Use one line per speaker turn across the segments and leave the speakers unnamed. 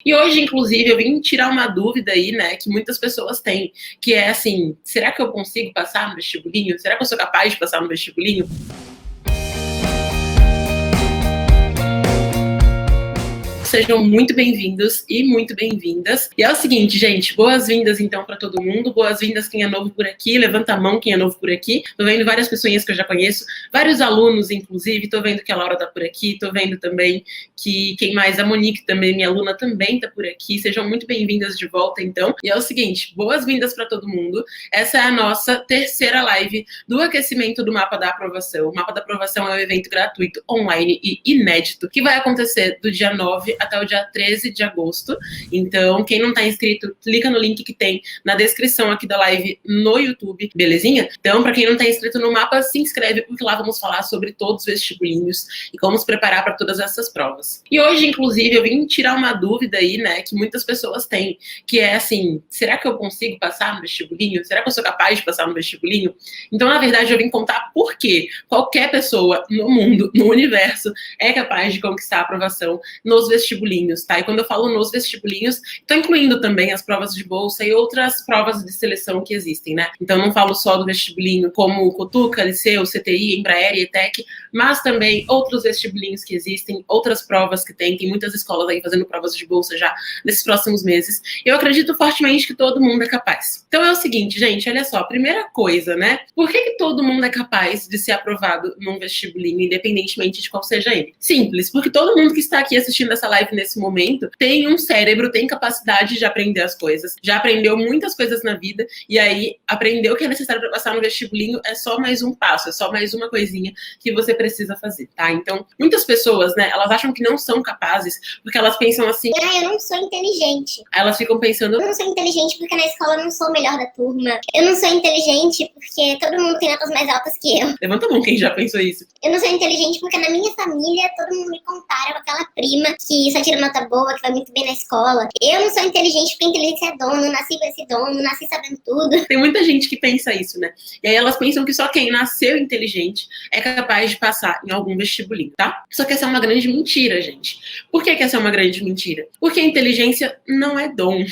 E hoje, inclusive, eu vim tirar uma dúvida aí, né, que muitas pessoas têm, que é assim, será que eu consigo passar no vestibulinho? Será que eu sou capaz de passar no vestibulinho? Sejam muito bem-vindos e muito bem-vindas. E é o seguinte, gente, boas-vindas então para todo mundo, boas-vindas quem é novo por aqui, levanta a mão quem é novo por aqui. Tô vendo várias pessoinhas que eu já conheço, vários alunos, inclusive, tô vendo que a Laura tá por aqui, tô vendo também que quem mais, a Monique também, minha aluna também tá por aqui. Sejam muito bem-vindas de volta, então. E é o seguinte, boas-vindas para todo mundo. Essa é a nossa terceira live do aquecimento do Mapa da Aprovação. O Mapa da Aprovação é um evento gratuito, online e inédito, que vai acontecer do dia 9 até o dia 13 de agosto. Então, quem não está inscrito, clica no link que tem na descrição aqui da live no YouTube, belezinha? Então, para quem não está inscrito no mapa, se inscreve, porque lá vamos falar sobre todos os vestibulinhos e como se preparar para todas essas provas. E hoje, inclusive, eu vim tirar uma dúvida aí, né, que muitas pessoas têm, que é assim, será que eu consigo passar no vestibulinho? Será que eu sou capaz de passar no vestibulinho? Então, na verdade, eu vim contar por que qualquer pessoa no mundo, no universo, é capaz de conquistar a aprovação nos vestibulinhos, tá? E quando eu falo nos vestibulinhos, estou incluindo também as provas de bolsa e outras provas de seleção que existem, né? Então não falo só do vestibulinho como o Cotuca, Liceu, CTI, Embraer e ETEC, mas também outros vestibulinhos que existem, outras provas que tem muitas escolas aí fazendo provas de bolsa já nesses próximos meses. Eu acredito fortemente que todo mundo é capaz. Então é o seguinte, gente, olha só, primeira coisa, né? Por que todo mundo é capaz de ser aprovado num vestibulinho, independentemente de qual seja ele? Simples, porque todo mundo que está aqui assistindo essa live nesse momento tem um cérebro, tem capacidade de aprender as coisas, já aprendeu muitas coisas na vida, e aí aprendeu o que é necessário para passar no vestibulinho é só mais um passo, é só mais uma coisinha que você precisa fazer, tá? Então, muitas pessoas, né, elas acham que não são capazes, porque elas pensam assim,
eu não sou inteligente.
Elas ficam pensando,
eu não sou inteligente porque na escola eu não sou o melhor da turma. Eu não sou inteligente porque todo mundo tem notas mais altas que eu.
Levanta a mão quem já pensou isso.
Eu não sou inteligente porque na minha família todo mundo me compara com aquela prima que só tira nota boa, que vai muito bem na escola. Eu não sou inteligente porque inteligência é dom, não nasci com esse dom, não nasci sabendo tudo.
Tem muita gente que pensa isso, né? E aí elas pensam que só quem nasceu inteligente é capaz de passar em algum vestibulinho, tá? Só que essa é uma grande mentira, gente. Por que essa é uma grande mentira? Porque a inteligência não é dom.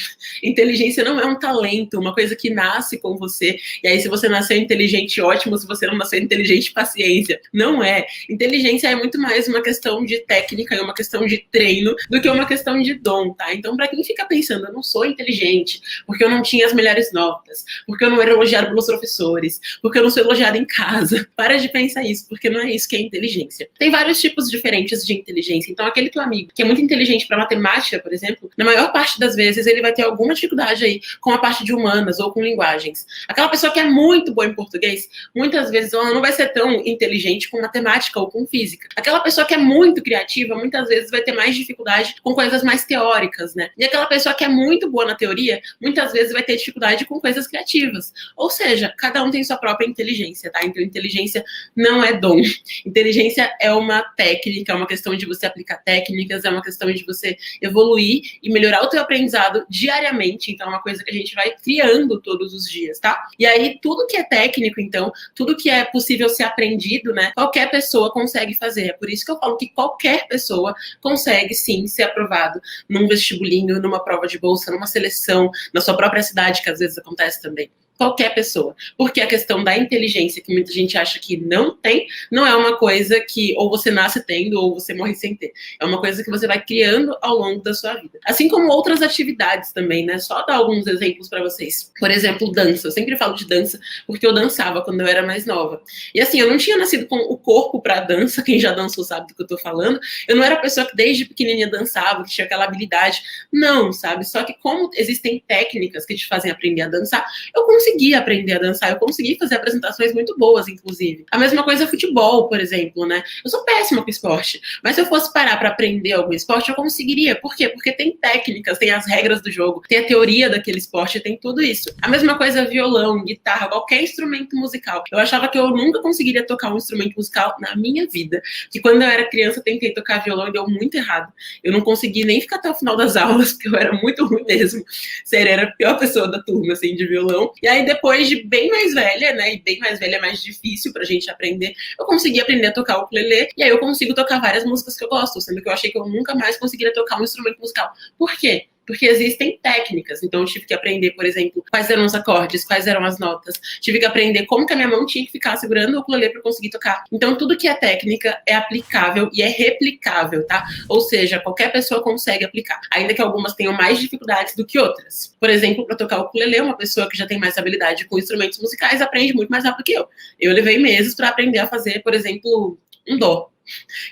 Inteligência não é um talento, uma coisa que nasce com você. E aí se você nasceu inteligente, ótimo. Se você não nasceu inteligente, paciência. Não é. Inteligência é muito mais uma questão de técnica e uma questão de treino do que uma questão de dom, tá? Então, pra quem fica pensando, eu não sou inteligente, porque eu não tinha as melhores notas, porque eu não era elogiado pelos professores, porque eu não sou elogiada em casa. Para de pensar isso, porque não é isso que é inteligência. Tem vários tipos diferentes de inteligência. Então, aquele teu amigo que é muito inteligente para matemática, por exemplo, na maior parte das vezes ele vai ter alguma dificuldade aí com a parte de humanas ou com linguagens. Aquela pessoa que é muito boa em português, muitas vezes ela não vai ser tão inteligente com matemática ou com física. Aquela pessoa que é muito criativa, muitas vezes vai ter mais dificuldade com coisas mais teóricas, né? E aquela pessoa que é muito boa na teoria, muitas vezes vai ter dificuldade com coisas criativas. Ou seja, cada um tem sua própria inteligência, tá? Então, inteligência não é dom. Inteligência é uma técnica, é uma questão de você aplicar técnicas, é uma questão de você evoluir e melhorar o teu aprendizado diariamente. Então, é uma coisa que a gente vai criando todos os dias, tá? E aí, tudo que é técnico, então, tudo que é possível ser aprendido, né? Qualquer pessoa consegue fazer. É por isso que eu falo que qualquer pessoa consegue, sim, ser aprovado num vestibulinho, numa prova de bolsa, numa seleção, na sua própria cidade, que às vezes acontece também. Qualquer pessoa. Porque a questão da inteligência, que muita gente acha que não tem, não é uma coisa que ou você nasce tendo ou você morre sem ter. É uma coisa que você vai criando ao longo da sua vida. Assim como outras atividades também, né? Só dar alguns exemplos para vocês. Por exemplo, dança. Eu sempre falo de dança porque eu dançava quando eu era mais nova. E assim, eu não tinha nascido com o corpo para dança, quem já dançou sabe do que eu tô falando. Eu não era a pessoa que desde pequenininha dançava, que tinha aquela habilidade. Não, sabe? Só que como existem técnicas que te fazem aprender a dançar, eu consegui aprender a dançar, eu consegui fazer apresentações muito boas, inclusive. A mesma coisa é futebol, por exemplo, né? Eu sou péssima com esporte, mas se eu fosse parar para aprender algum esporte, eu conseguiria. Por quê? Porque tem técnicas, tem as regras do jogo, tem a teoria daquele esporte, tem tudo isso. A mesma coisa é violão, guitarra, qualquer instrumento musical. Eu achava que eu nunca conseguiria tocar um instrumento musical na minha vida, que quando eu era criança eu tentei tocar violão e deu muito errado. Eu não consegui nem ficar até o final das aulas, porque eu era muito ruim mesmo. Sério, era a pior pessoa da turma, assim, de violão. E aí aí, depois de bem mais velha, né, e bem mais velha é mais difícil pra gente aprender, eu consegui aprender a tocar o ukulele, e aí eu consigo tocar várias músicas que eu gosto, sendo que eu achei que eu nunca mais conseguiria tocar um instrumento musical. Por quê? Porque existem técnicas. Então, eu tive que aprender, por exemplo, quais eram os acordes, quais eram as notas. Tive que aprender como que a minha mão tinha que ficar segurando o ukulele para conseguir tocar. Então, tudo que é técnica é aplicável e é replicável, tá? Ou seja, qualquer pessoa consegue aplicar, ainda que algumas tenham mais dificuldades do que outras. Por exemplo, para tocar o ukulele, uma pessoa que já tem mais habilidade com instrumentos musicais aprende muito mais rápido que eu. Eu levei meses para aprender a fazer, por exemplo, um dó,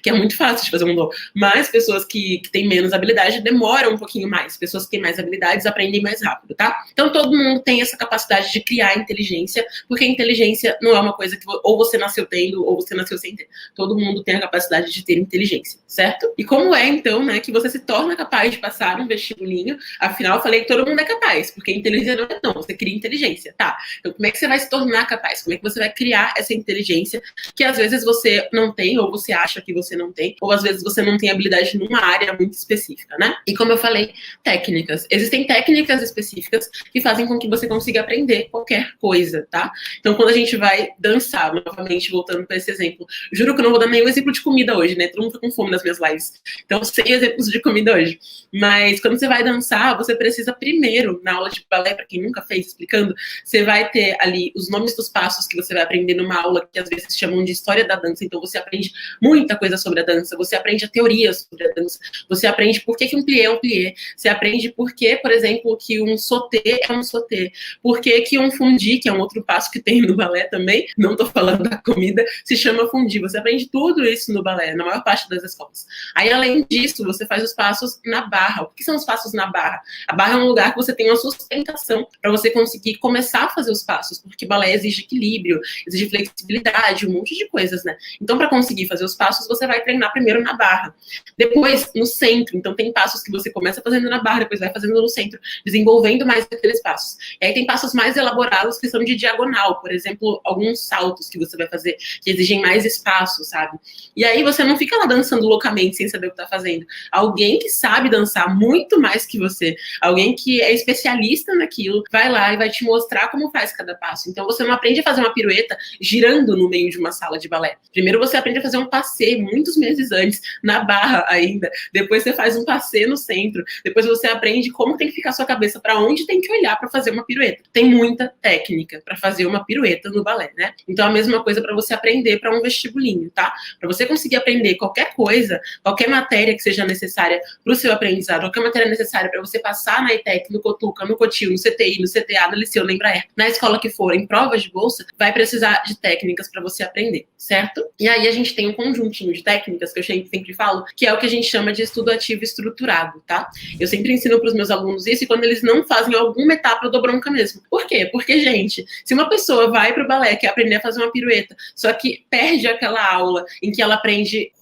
que é muito fácil de fazer um dó, mas pessoas que têm menos habilidade demoram um pouquinho mais, pessoas que têm mais habilidades aprendem mais rápido, tá? Então todo mundo tem essa capacidade de criar inteligência, porque inteligência não é uma coisa que ou você nasceu tendo ou você nasceu sem ter, todo mundo tem a capacidade de ter inteligência, certo? E como é então, né, que você se torna capaz de passar um vestibulinho? Afinal, eu falei que todo mundo é capaz, porque inteligência não é não, você cria inteligência, tá? Então como é que você vai se tornar capaz? Como é que você vai criar essa inteligência que às vezes você não tem, ou você acha que você não tem, ou às vezes você não tem habilidade numa área muito específica, né? E como eu falei, técnicas. Existem técnicas específicas que fazem com que você consiga aprender qualquer coisa, tá? Então, quando a gente vai dançar, novamente, voltando para esse exemplo, juro que eu não vou dar nenhum exemplo de comida hoje, né? Todo mundo fica com fome nas minhas lives. Então, sem exemplos de comida hoje. Mas, quando você vai dançar, você precisa primeiro, na aula de balé, para quem nunca fez, explicando, você vai ter ali os nomes dos passos que você vai aprender numa aula que às vezes chamam de história da dança. Então, você aprende muita coisa sobre a dança, você aprende a teoria sobre a dança, você aprende por que um plié é um plié, você aprende por que, por exemplo, que um sauté é um sauté, por que um fondue, que é um outro passo que tem no balé também, não tô falando da comida, se chama fondue. Você aprende tudo isso no balé, na maior parte das escolas. Aí, além disso, você faz os passos na barra. O que são os passos na barra? A barra é um lugar que você tem uma sustentação para você conseguir começar a fazer os passos, porque balé exige equilíbrio, exige flexibilidade, um monte de coisas, né? Então, para conseguir fazer os passos, você vai treinar primeiro na barra, depois no centro. Então tem passos que você começa fazendo na barra, depois vai fazendo no centro, desenvolvendo mais aqueles passos. E aí tem passos mais elaborados que são de diagonal, por exemplo, alguns saltos que você vai fazer que exigem mais espaço, sabe? E aí você não fica lá dançando loucamente sem saber o que tá fazendo. Alguém que sabe dançar muito mais que você, alguém que é especialista naquilo, vai lá e vai te mostrar como faz cada passo. Então você não aprende a fazer uma pirueta girando no meio de uma sala de balé. Primeiro você aprende a fazer um passeio muitos meses antes, na barra ainda. Depois você faz um passeio no centro. Depois você aprende como tem que ficar a sua cabeça, para onde tem que olhar para fazer uma pirueta. Tem muita técnica para fazer uma pirueta no balé, né? Então a mesma coisa para você aprender para um vestibulinho, tá? Para você conseguir aprender qualquer coisa, qualquer matéria que seja necessária para o seu aprendizado, qualquer matéria necessária para você passar na ETEC, no Cotuca, no Cotil, no CTI, no CTA, no Liceu, no Embraer, na escola que for, em provas de bolsa, vai precisar de técnicas para você aprender, certo? E aí a gente tem um conjuntinho de técnicas que eu sempre falo, que é o que a gente chama de estudo ativo estruturado, tá? Eu sempre ensino para os meus alunos isso, e quando eles não fazem alguma etapa, eu dou bronca mesmo. Por quê? Porque, gente, se uma pessoa vai para o balé, quer aprender a fazer uma pirueta, só que perde aquela aula em que ela aprende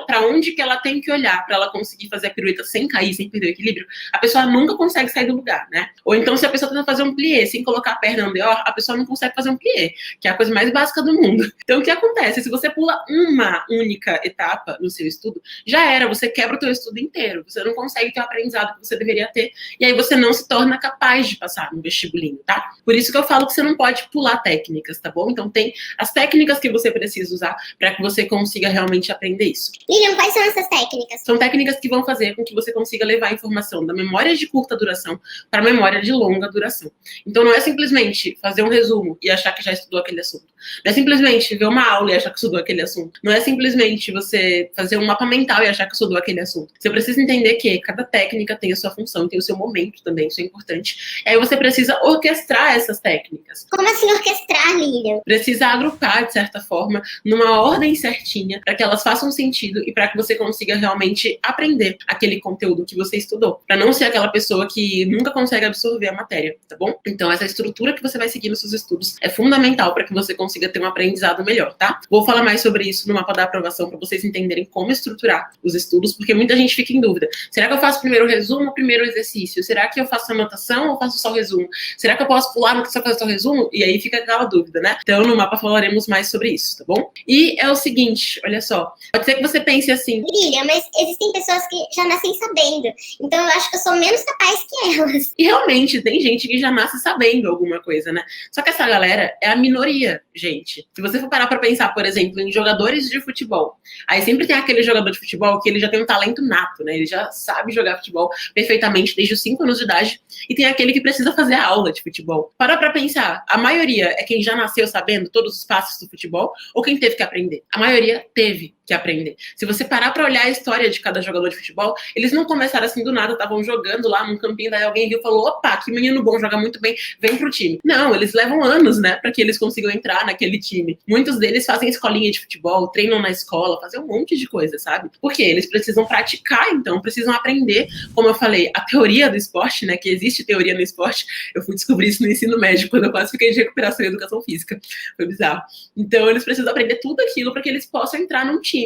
para onde que ela tem que olhar para ela conseguir fazer a pirueta sem cair, sem perder o equilíbrio, a pessoa nunca consegue sair do lugar, né? Ou então, se a pessoa tenta fazer um plié sem colocar a perna no deor, a pessoa não consegue fazer um plié, que é a coisa mais básica do mundo. Então, o que acontece? Se você pula uma única etapa no seu estudo, já era, você quebra o teu estudo inteiro, você não consegue ter o aprendizado que você deveria ter, e aí você não se torna capaz de passar no vestibulinho, tá? Por isso que eu falo que você não pode pular técnicas, tá bom? Então tem as técnicas que você precisa usar para que você consiga realmente aprender isso.
Lilian, quais são essas técnicas?
São técnicas que vão fazer com que você consiga levar a informação da memória de curta duração para a memória de longa duração. Então não é simplesmente fazer um resumo e achar que já estudou aquele assunto. Não é simplesmente ver uma aula e achar que estudou aquele assunto. Não é simplesmente você fazer um mapa mental e achar que estudou aquele assunto. Você precisa entender que cada técnica tem a sua função, tem o seu momento também, isso é importante. E aí você precisa orquestrar essas técnicas.
Como assim orquestrar, Lilian?
Precisa agrupar, de certa forma, numa ordem certinha, para que elas façam sentido e para que você consiga realmente aprender aquele conteúdo que você estudou. Para não ser aquela pessoa que nunca consegue absorver a matéria, tá bom? Então, essa estrutura que você vai seguir nos seus estudos é fundamental para que você consiga ter um aprendizado melhor, tá? Vou falar mais sobre isso no mapa da aprovação, para vocês entenderem como estruturar os estudos, porque muita gente fica em dúvida. Será que eu faço primeiro o resumo ou primeiro o exercício? Será que eu faço anotação ou faço só o resumo? Será que eu posso pular no que só faço só o resumo? E aí fica aquela dúvida, né? Então, no mapa falaremos mais sobre isso, tá bom? E é o seguinte, olha só, pode ser que você pense assim...
Lilian, mas existem pessoas que já nascem sabendo, então eu acho que eu sou menos capaz que elas.
E realmente, tem gente que já nasce sabendo alguma coisa, né? Só que essa galera é a minoria, gente. Se você for parar pra pensar, por exemplo, em jogadores de futebol, aí sempre tem aquele jogador de futebol que ele já tem um talento nato, né? Ele já sabe jogar futebol perfeitamente desde os 5 anos de idade, e tem aquele que precisa fazer a aula de futebol. Para pra pensar, a maioria é quem já nasceu sabendo todos os passos do futebol, ou quem teve que aprender? A maioria teve que aprender. Se você parar pra olhar a história de cada jogador de futebol, eles não começaram assim do nada, estavam jogando lá num campinho, daí alguém viu e falou, opa, que menino bom, joga muito bem, vem pro time. Não, eles levam anos, né, pra que eles consigam entrar naquele time. Muitos deles fazem escolinha de futebol, treinam na escola, fazem um monte de coisa, sabe? Porque eles precisam praticar, então, precisam aprender, como eu falei, a teoria do esporte, né, que existe teoria no esporte. Eu fui descobrir isso no ensino médio, quando eu quase fiquei de recuperação em educação física. Foi bizarro. Então, eles precisam aprender tudo aquilo para que eles possam entrar num time.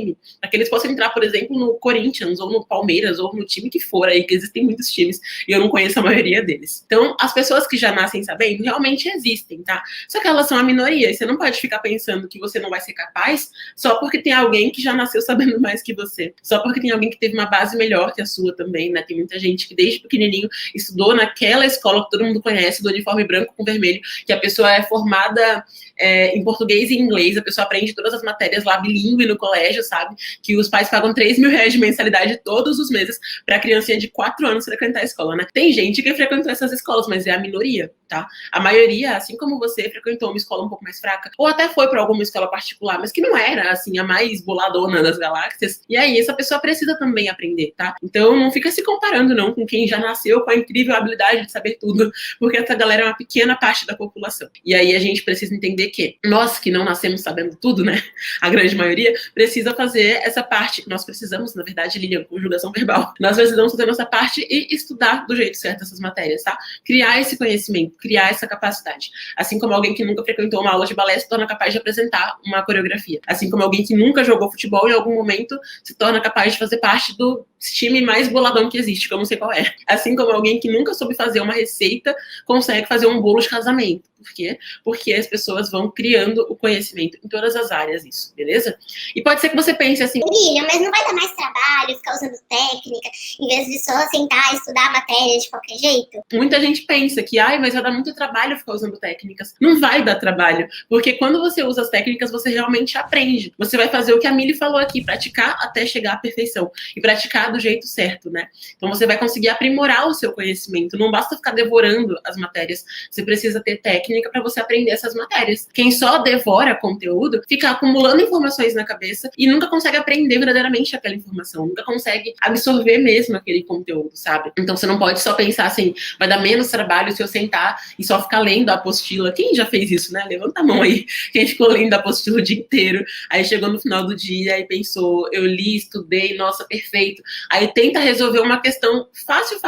Para que eles possam entrar, por exemplo, no Corinthians, ou no Palmeiras, ou no time que for aí, que existem muitos times, e eu não conheço a maioria deles. Então, as pessoas que já nascem sabendo, realmente existem, tá? Só que elas são a minoria, e você não pode ficar pensando que você não vai ser capaz só porque tem alguém que já nasceu sabendo mais que você. Só porque tem alguém que teve uma base melhor que a sua também, né? Tem muita gente que desde pequenininho estudou naquela escola que todo mundo conhece, do uniforme branco com vermelho, que a pessoa é formada em português e inglês, a pessoa aprende todas as matérias lá bilíngue no colégio, sabe? Que os pais pagam 3 mil reais de mensalidade todos os meses pra criancinha de 4 anos frequentar a escola, né? Tem gente que frequentou essas escolas, mas é a minoria, tá? A maioria, assim como você, frequentou uma escola um pouco mais fraca, ou até foi pra alguma escola particular, mas que não era, assim, a mais boladona das galáxias. E aí, essa pessoa precisa também aprender, tá? Então, não fica se comparando, não, com quem já nasceu com a incrível habilidade de saber tudo, porque essa galera é uma pequena parte da população. E aí, a gente precisa entender que nós que não nascemos sabendo tudo, né? A grande maioria precisa fazer essa parte. Nós precisamos, na verdade, Lilian, conjugação verbal. Nós precisamos fazer nossa parte e estudar do jeito certo essas matérias, tá? Criar esse conhecimento, criar essa capacidade. Assim como alguém que nunca frequentou uma aula de balé se torna capaz de apresentar uma coreografia. Assim como alguém que nunca jogou futebol, em algum momento se torna capaz de fazer parte do time mais boladão que existe, que eu não sei qual é. Assim como alguém que nunca soube fazer uma receita consegue fazer um bolo de casamento. Por quê? Porque as pessoas vão criando o conhecimento em todas as áreas, isso, beleza? E pode ser que você pense assim...
Lilian, mas não vai dar mais trabalho ficar usando técnica, em vez de só sentar e estudar a matéria de qualquer jeito?
Muita gente pensa que, mas vai dar muito trabalho ficar usando técnicas. Não vai dar trabalho, porque quando você usa as técnicas, você realmente aprende. Você vai fazer o que a Mili falou aqui, praticar até chegar à perfeição. E praticar do jeito certo, né? Então você vai conseguir aprimorar o seu conhecimento. Não basta ficar devorando as matérias. Você precisa ter técnica para você aprender essas matérias. Quem só devora conteúdo fica acumulando informações na cabeça e nunca consegue aprender verdadeiramente aquela informação, nunca consegue absorver mesmo aquele conteúdo, sabe? Então você não pode só pensar assim, vai dar menos trabalho se eu sentar e só ficar lendo a apostila. Quem já fez isso, né? Levanta a mão aí. Quem ficou lendo a apostila o dia inteiro, aí chegou no final do dia e pensou, eu li, estudei, nossa, perfeito. Aí tenta resolver uma questão fácil,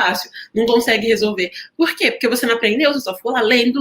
não consegue resolver. Por quê? Porque você não aprendeu, você só ficou lá lendo,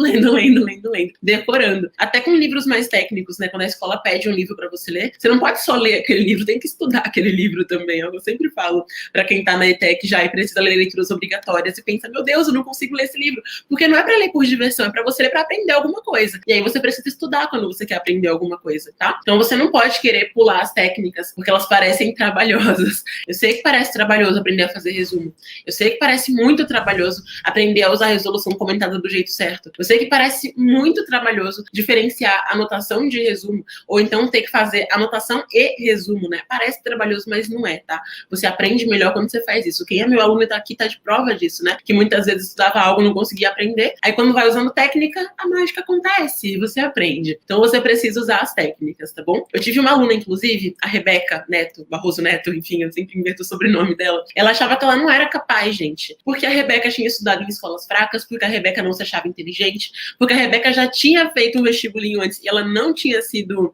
decorando. Até com livros mais técnicos, né? Quando a escola pede um livro pra você ler, você não pode só ler aquele livro, tem que estudar aquele livro também. Eu sempre falo pra quem tá na ETEC já e precisa ler leituras obrigatórias e pensa, meu Deus, eu não consigo ler esse livro. Porque não é pra ler por diversão, é pra você ler pra aprender alguma coisa. E aí você precisa estudar quando você quer aprender alguma coisa, tá? Então você não pode querer pular as técnicas porque elas parecem trabalhosas. Eu sei que parece trabalhoso aprender a fazer resumo. Eu sei que parece muito trabalhoso aprender a usar a resolução comentada do jeito certo. Eu sei que parece muito trabalhoso diferenciar anotação de resumo, ou então ter que fazer anotação e resumo, né? Parece trabalhoso, mas não é, tá? Você aprende melhor quando você faz isso. Quem é meu aluno aqui tá de prova disso, né? Que muitas vezes estudava algo e não conseguia aprender, aí quando vai usando técnica, a mágica acontece e você aprende. Então você precisa usar as técnicas, tá bom? Eu tive uma aluna, inclusive, a Rebeca Neto, Barroso Neto, enfim, eu sempre invento o sobrenome dela. Ela achava que ela não era capaz, gente. Porque a Rebeca tinha estudado em escolas fracas, porque a Rebeca não se achava inteligente, porque a Rebeca já tinha feito um vestibulinho antes e ela não tinha sido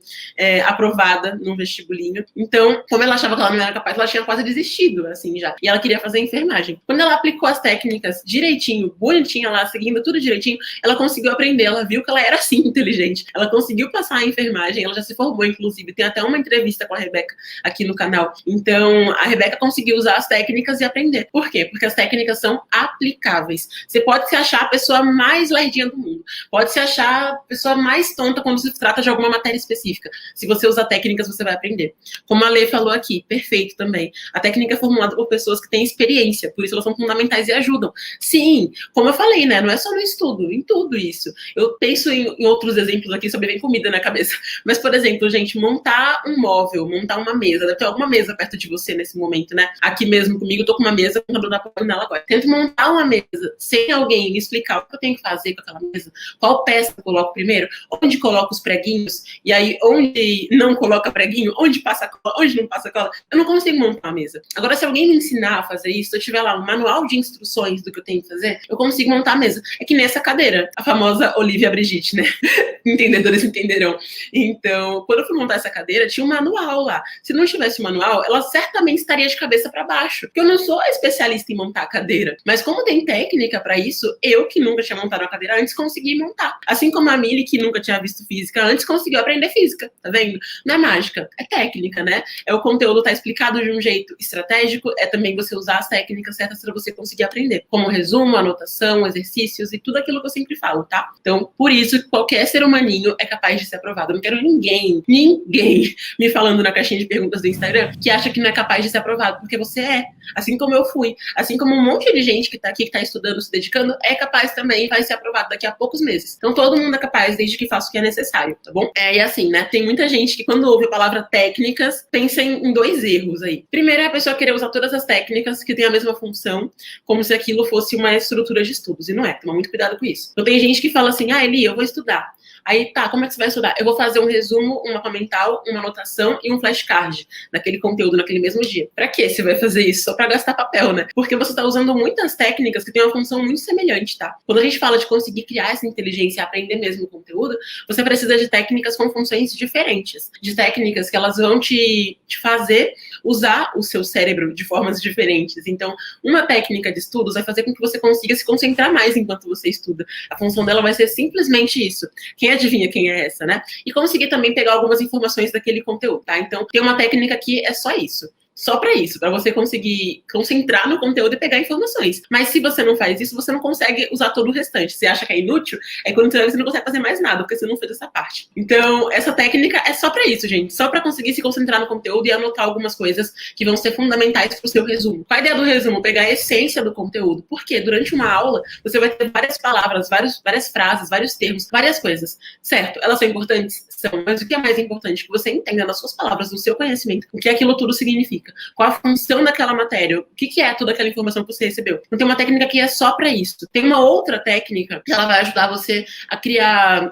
aprovada vestibulinho. Então, como ela achava que ela não era capaz, ela tinha quase desistido, assim, já. E ela queria fazer enfermagem. Quando ela aplicou as técnicas direitinho, bonitinha lá, seguindo tudo direitinho, ela conseguiu aprender, ela viu que ela era, assim, inteligente. Ela conseguiu passar a enfermagem, ela já se formou, inclusive. Tem até uma entrevista com a Rebeca aqui no canal. Então, a Rebeca conseguiu usar as técnicas e aprender. Por quê? Porque as técnicas são aplicáveis. Você pode se achar a pessoa mais lerdinha do mundo. Pode se achar a pessoa mais tonta quando se trata de alguma matéria específica. Se você usar técnicas, você vai aprender. Como a Lê falou aqui, perfeito também. A técnica é formulada por pessoas que têm experiência, por isso elas são fundamentais e ajudam. Sim, como eu falei, né? Não é só no estudo, em tudo isso. Eu penso em outros exemplos aqui, sobre bem comida na cabeça. Mas, por exemplo, gente, montar um móvel, montar uma mesa. Deve ter alguma mesa perto de você nesse momento, né? Aqui mesmo comigo, eu tô com uma mesa, quando dá pra nela agora. Tento montar uma mesa sem alguém me explicar o que eu tenho que fazer com aquela mesa, qual peça eu coloco primeiro, onde coloco os preguinhos, e aí onde não coloca preguinho, onde passa cola, onde não passa cola, eu não consigo montar uma mesa. Agora, se alguém me ensinar a fazer isso, se eu tiver lá um manual de instruções do que eu tenho que fazer, eu consigo montar a mesa. É que nessa cadeira, a famosa Olivia Brigitte, né? Entendedores entenderão. Então, quando eu fui montar essa cadeira, tinha um manual lá. Se não tivesse o manual, ela certamente estaria de cabeça para baixo. Porque eu não sou especialista em montar a cadeira. Mas como tem técnica para isso, eu que nunca tinha montado uma cadeira antes, consegui montar. Assim como a Mili, que nunca tinha visto física antes, conseguiu aprender física, tá vendo? Não é mágica, é técnica, né? É o conteúdo tá explicado de um jeito estratégico, é também você usar as técnicas certas para você conseguir aprender. Como resumo, anotação, exercícios e tudo aquilo que eu sempre falo, tá? Então, por isso, qualquer ser humaninho é capaz de ser aprovado. Eu não quero ninguém me falando na caixinha de perguntas do Instagram que acha que não é capaz de ser aprovado, porque você é. Assim como eu fui. Assim como um monte de gente que tá aqui, que tá estudando, se dedicando, é capaz também e vai ser aprovado daqui a poucos meses. Então, todo mundo é capaz, desde que faça o que é necessário, tá bom? E assim, né? Tem muita gente que, quando ouve a palavra técnicas, pensa em dois erros aí. Primeiro é a pessoa querer usar todas as técnicas que têm a mesma função, como se aquilo fosse uma estrutura de estudos. E não é. Toma muito cuidado com isso. Então, tem gente que fala assim, Eli, eu vou estudar. Aí, tá, como é que você vai estudar? Eu vou fazer um resumo, um mapa mental, uma anotação e um flashcard daquele conteúdo naquele mesmo dia. Pra que você vai fazer isso? Só pra gastar papel, né? Porque você tá usando muitas técnicas que têm uma função muito semelhante, tá? Quando a gente fala de conseguir criar essa inteligência e aprender mesmo o conteúdo, você precisa de técnicas com funções diferentes. De técnicas que elas vão te fazer usar o seu cérebro de formas diferentes. Então, uma técnica de estudos vai fazer com que você consiga se concentrar mais enquanto você estuda. A função dela vai ser simplesmente isso. Quem adivinha quem é essa, né? E conseguir também pegar algumas informações daquele conteúdo, tá? Então, tem uma técnica que é só isso. Só para isso, para você conseguir concentrar no conteúdo e pegar informações. Mas se você não faz isso, você não consegue usar todo o restante. Você acha que é inútil, é quando você não consegue fazer mais nada, porque você não fez essa parte. Então, essa técnica é só para isso, gente. Só para conseguir se concentrar no conteúdo e anotar algumas coisas que vão ser fundamentais para o seu resumo. Qual a ideia do resumo? Pegar a essência do conteúdo. Porque durante uma aula, você vai ter várias palavras, várias frases, vários termos, várias coisas. Certo? Elas são importantes? São. Mas o que é mais importante? Que você entenda nas suas palavras, no seu conhecimento, o que aquilo tudo significa. Qual a função daquela matéria? O que é toda aquela informação que você recebeu? Então, tem uma técnica que é só para isso. Tem uma outra técnica que ela vai ajudar você a criar...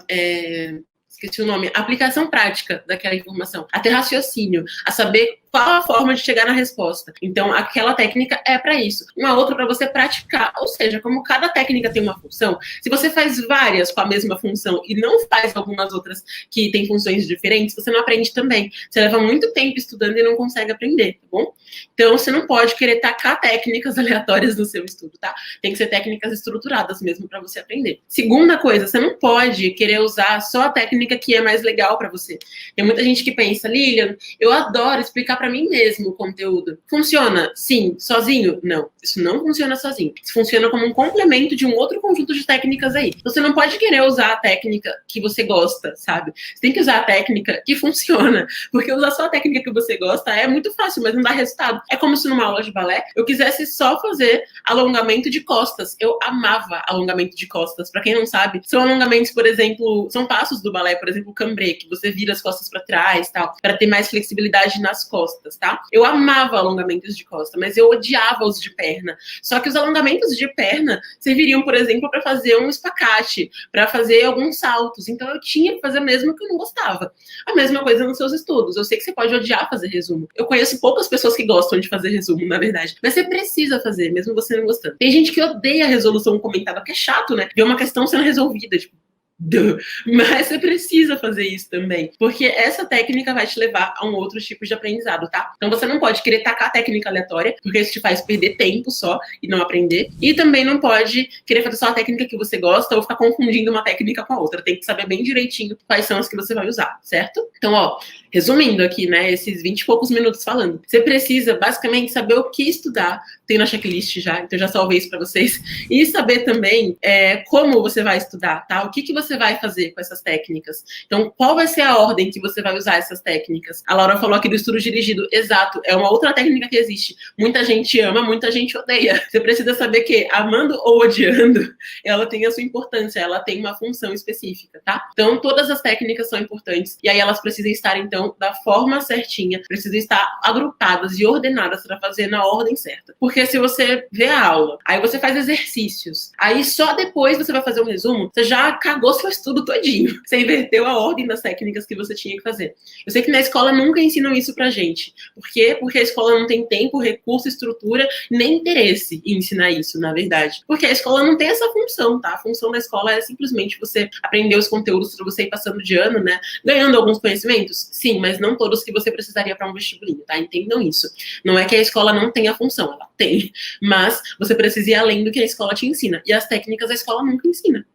esqueci o nome, aplicação prática daquela informação, a ter raciocínio, a saber qual a forma de chegar na resposta. Então, aquela técnica é para isso. Uma outra para você praticar, ou seja, como cada técnica tem uma função, se você faz várias com a mesma função e não faz algumas outras que têm funções diferentes, você não aprende também. Você leva muito tempo estudando e não consegue aprender, tá bom? Então, você não pode querer tacar técnicas aleatórias no seu estudo, tá? Tem que ser técnicas estruturadas mesmo para você aprender. Segunda coisa, você não pode querer usar só a técnica que é mais legal para você. Tem muita gente que pensa, Lilian, eu adoro explicar para mim mesmo o conteúdo. Funciona? Sim. Sozinho? Não. Isso não funciona sozinho. Isso funciona como um complemento de um outro conjunto de técnicas aí. Você não pode querer usar a técnica que você gosta, sabe? Você tem que usar a técnica que funciona. Porque usar só a técnica que você gosta é muito fácil, mas não dá resultado. É como se numa aula de balé eu quisesse só fazer alongamento de costas. Eu amava alongamento de costas. Para quem não sabe, são alongamentos, por exemplo, são passos do balé, por exemplo, o cambré, que você vira as costas para trás, tal, para ter mais flexibilidade nas costas, tá? Eu amava alongamentos de costa, mas eu odiava os de perna. Só que os alongamentos de perna serviriam, por exemplo, para fazer um espacate, para fazer alguns saltos. Então eu tinha que fazer mesmo que eu não gostava. A mesma coisa nos seus estudos. Eu sei que você pode odiar fazer resumo. Eu conheço poucas pessoas que gostam de fazer resumo, na verdade. Mas você precisa fazer, mesmo você não gostando. Tem gente que odeia a resolução comentada, que é chato, né? Ver uma questão sendo resolvida, tipo, Mas você precisa fazer isso também, porque essa técnica vai te levar a um outro tipo de aprendizado, tá? Então você não pode querer tacar a técnica aleatória, porque isso te faz perder tempo só e não aprender. E também não pode querer fazer só a técnica que você gosta ou ficar confundindo uma técnica com a outra. Tem que saber bem direitinho quais são as que você vai usar, certo? Então, ó, resumindo aqui, né, esses 20 e poucos minutos falando, você precisa basicamente saber o que estudar. Tem na checklist já, então já salvei isso para vocês. E saber também como você vai estudar, tá? O que você vai fazer com essas técnicas. Então, qual vai ser a ordem que você vai usar essas técnicas? A Laura falou aqui do estudo dirigido. Exato, é uma outra técnica que existe. Muita gente ama, muita gente odeia. Você precisa saber que, amando ou odiando, ela tem a sua importância, ela tem uma função específica, tá? Então, todas as técnicas são importantes. E aí elas precisam estar, então, da forma certinha, precisam estar agrupadas e ordenadas para fazer na ordem certa. Porque se você vê a aula, aí você faz exercícios, aí só depois você vai fazer um resumo, você já cagou seu estudo todinho. Você inverteu a ordem das técnicas que você tinha que fazer. Eu sei que na escola nunca ensinam isso pra gente. Por quê? Porque a escola não tem tempo, recurso, estrutura, nem interesse em ensinar isso, na verdade. Porque a escola não tem essa função, tá? A função da escola é simplesmente você aprender os conteúdos para você ir passando de ano, né? Ganhando alguns conhecimentos? Sim, mas não todos que você precisaria para um vestibulinho, tá? Entendam isso. Não é que a escola não tenha função, ela tem. Mas você precisa ir além do que a escola te ensina. E as técnicas a escola nunca ensina.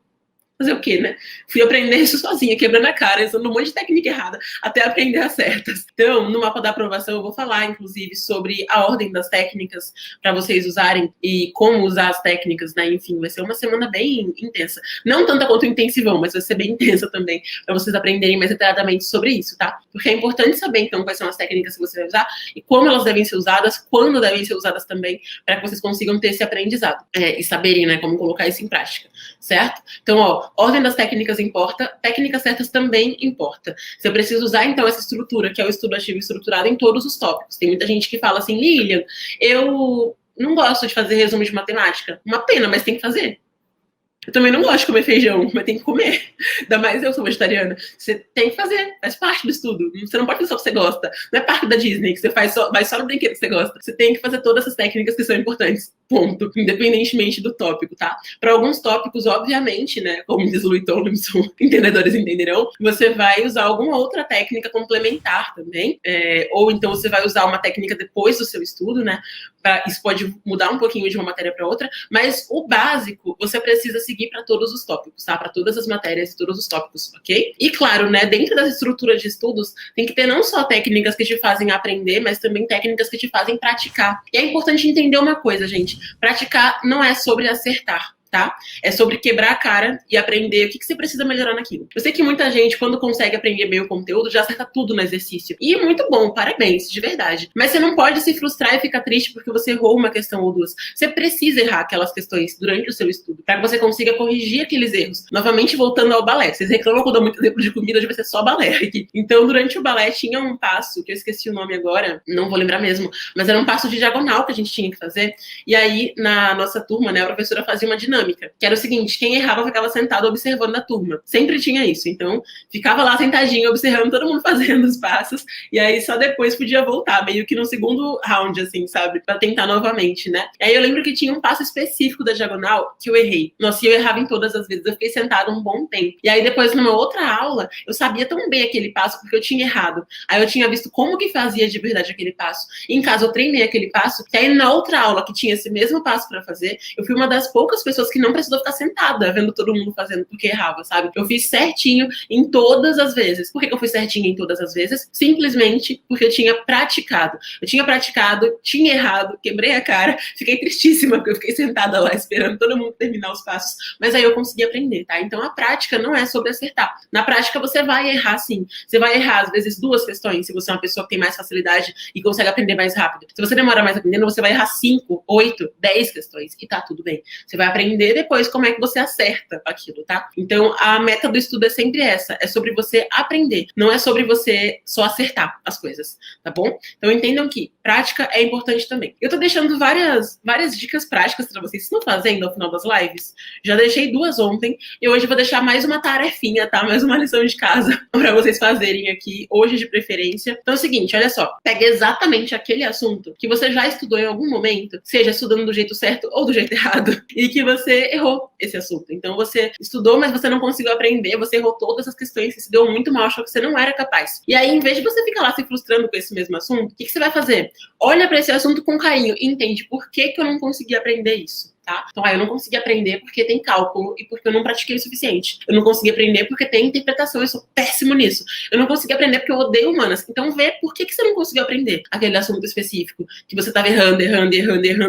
Fazer o quê, né? Fui aprender isso sozinha, quebrando a cara, usando um monte de técnica errada, até aprender as certas. Então, no mapa da aprovação, eu vou falar, inclusive, sobre a ordem das técnicas para vocês usarem e como usar as técnicas, né? Enfim, vai ser uma semana bem intensa. Não tanta quanto o intensivão, mas vai ser bem intensa também, para vocês aprenderem mais detalhadamente sobre isso, tá? Porque é importante saber, então, quais são as técnicas que você vai usar e como elas devem ser usadas, quando devem ser usadas também, para que vocês consigam ter esse aprendizado e saberem, né, como colocar isso em prática, certo? Então, ó, ordem das técnicas importa, técnicas certas também importa. Você precisa usar, então, essa estrutura, que é o estudo ativo estruturado em todos os tópicos. Tem muita gente que fala assim, Lilian, eu não gosto de fazer resumo de matemática. Uma pena, mas tem que fazer. Eu também não gosto de comer feijão, mas tem que comer. Ainda mais eu sou vegetariana. Você tem que fazer, faz parte do estudo. Você não pode fazer só o que você gosta. Não é parte da Disney, que você vai só no brinquedo que você gosta. Você tem que fazer todas essas técnicas que são importantes. Ponto. Independentemente do tópico, tá? Para alguns tópicos, obviamente, né? Como diz o Louis Tomlinson, entendedores entenderão, você vai usar alguma outra técnica complementar também. Ou então você vai usar uma técnica depois do seu estudo, né? Isso pode mudar um pouquinho de uma matéria para outra, mas o básico você precisa seguir para todos os tópicos, tá? Para todas as matérias e todos os tópicos, ok? E claro, né, dentro das estruturas de estudos, tem que ter não só técnicas que te fazem aprender, mas também técnicas que te fazem praticar. E é importante entender uma coisa, gente. Praticar não é sobre acertar, tá? É sobre quebrar a cara e aprender o que você precisa melhorar naquilo. Eu sei que muita gente, quando consegue aprender bem o conteúdo, já acerta tudo no exercício. E é muito bom, parabéns, de verdade. Mas você não pode se frustrar e ficar triste porque você errou uma questão ou duas. Você precisa errar aquelas questões durante o seu estudo, para que você consiga corrigir aqueles erros. Novamente, voltando ao balé. Vocês reclamam quando eu dou muito exemplo de comida, deve ser só balé aqui. Então, durante o balé, tinha um passo, que eu esqueci o nome agora, não vou lembrar mesmo, mas era um passo de diagonal que a gente tinha que fazer. E aí, na nossa turma, né, a professora fazia uma dinâmica, que era o seguinte, quem errava ficava sentado observando a turma. Sempre tinha isso. Então, ficava lá sentadinho, observando todo mundo fazendo os passos, e aí só depois podia voltar, meio que no segundo round, assim, sabe? Pra tentar novamente, né? E aí eu lembro que tinha um passo específico da diagonal que eu errei. Nossa, eu errava em todas as vezes. Eu fiquei sentada um bom tempo. E aí depois, numa outra aula, eu sabia tão bem aquele passo porque eu tinha errado. Aí eu tinha visto como que fazia de verdade aquele passo. E em casa eu treinei aquele passo, que aí na outra aula que tinha esse mesmo passo pra fazer, eu fui uma das poucas pessoas que não precisou ficar sentada vendo todo mundo fazendo porque errava, sabe? Eu fiz certinho em todas as vezes. Por que eu fui certinha em todas as vezes? Simplesmente porque eu tinha praticado. Eu tinha praticado, tinha errado, quebrei a cara, fiquei tristíssima porque eu fiquei sentada lá esperando todo mundo terminar os passos, mas aí eu consegui aprender, tá? Então a prática não é sobre acertar. Na prática você vai errar sim. Você vai errar às vezes 2 questões, se você é uma pessoa que tem mais facilidade e consegue aprender mais rápido. Se você demora mais aprendendo, você vai errar 5, 8, 10 questões e tá tudo bem. Você vai aprender depois como é que você acerta aquilo, tá? Então, a meta do estudo é sempre essa, é sobre você aprender, não é sobre você só acertar as coisas, tá bom? Então, entendam que prática é importante também. Eu tô deixando várias dicas práticas pra vocês estão fazendo ao final das lives. Já deixei 2 ontem, e hoje eu vou deixar mais uma tarefinha, tá? Mais uma lição de casa pra vocês fazerem aqui, hoje de preferência. Então, é o seguinte, olha só, pega exatamente aquele assunto que você já estudou em algum momento, seja estudando do jeito certo ou do jeito errado, e que você você errou esse assunto. Então você estudou, mas você não conseguiu aprender, você errou todas as questões, você se deu muito mal, achou que você não era capaz. E aí, em vez de você ficar lá se frustrando com esse mesmo assunto, o que você vai fazer? Olha para esse assunto com carinho e entende por que eu não consegui aprender isso. Tá? Então, eu não consegui aprender porque tem cálculo e porque eu não pratiquei o suficiente. Eu não consegui aprender porque tem interpretação, eu sou péssimo nisso. Eu não consegui aprender porque eu odeio humanas. Então, vê por que você não conseguiu aprender aquele assunto específico que você estava errando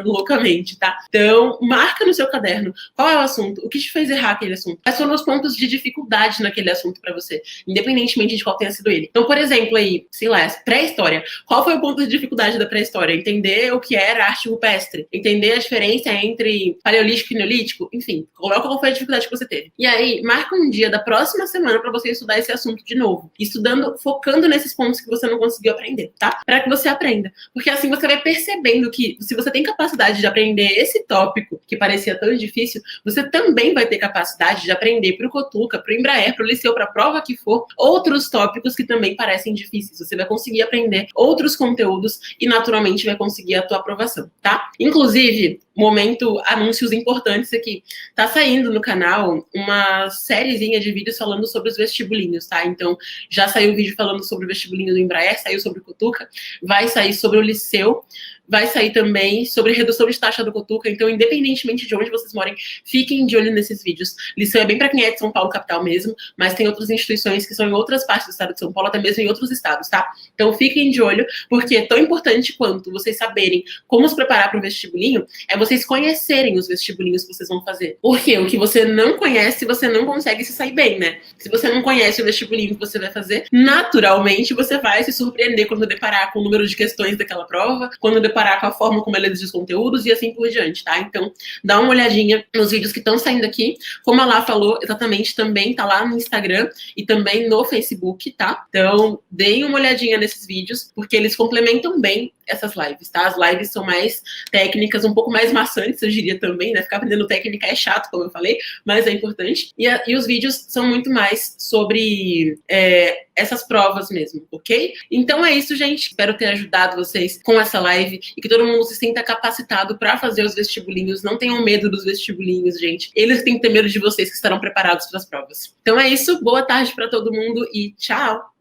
loucamente, tá? Então, marca no seu caderno qual é o assunto, o que te fez errar aquele assunto. Quais foram os pontos de dificuldade naquele assunto para você, independentemente de qual tenha sido ele. Então, por exemplo, aí, sei lá, pré-história. Qual foi o ponto de dificuldade da pré-história? Entender o que era arte rupestre. Entender a diferença entre paleolítico e neolítico, enfim, coloca qual foi a dificuldade que você teve. E aí, marca um dia da próxima semana para você estudar esse assunto de novo. Estudando, focando nesses pontos que você não conseguiu aprender, tá? Para que você aprenda. Porque assim você vai percebendo que se você tem capacidade de aprender esse tópico que parecia tão difícil, você também vai ter capacidade de aprender pro Cotuca, pro Embraer, pro Liceu, pra prova que for, outros tópicos que também parecem difíceis. Você vai conseguir aprender outros conteúdos e naturalmente vai conseguir a tua aprovação, tá? Inclusive, momento anúncios importantes aqui. Tá saindo no canal uma sériezinha de vídeos falando sobre os vestibulinhos, tá? Então, já saiu vídeo falando sobre o vestibulinho do Embraer, saiu sobre o Cotuca, vai sair sobre o Liceu, vai sair também sobre redução de taxa do Cotuca. Então, independentemente de onde vocês morem, fiquem de olho nesses vídeos. Liceu é bem para quem é de São Paulo, capital mesmo, mas tem outras instituições que são em outras partes do estado de São Paulo, até mesmo em outros estados, tá? Então, fiquem de olho, porque é tão importante quanto vocês saberem como se preparar para o vestibulinho, é vocês conhecerem os vestibulinhos que vocês vão fazer. Porque o que você não conhece, você não consegue se sair bem, né? Se você não conhece o vestibulinho que você vai fazer, naturalmente você vai se surpreender quando deparar com o número de questões daquela prova, quando deparar com a forma como ela diz os conteúdos e assim por diante, tá? Então, dá uma olhadinha nos vídeos que estão saindo aqui. Como a Lá falou, exatamente, também tá lá no Instagram e também no Facebook, tá? Então, deem uma olhadinha nesses vídeos, porque eles complementam bem essas lives, tá? As lives são mais técnicas, um pouco mais maçantes, eu diria também, né? Ficar aprendendo técnica é chato, como eu falei, mas é importante. E os vídeos são muito mais sobre essas provas mesmo, ok? Então é isso, gente. Espero ter ajudado vocês com essa live e que todo mundo se sinta capacitado para fazer os vestibulinhos. Não tenham medo dos vestibulinhos, gente. Eles têm que ter medo de vocês que estarão preparados para as provas. Então é isso. Boa tarde para todo mundo e tchau!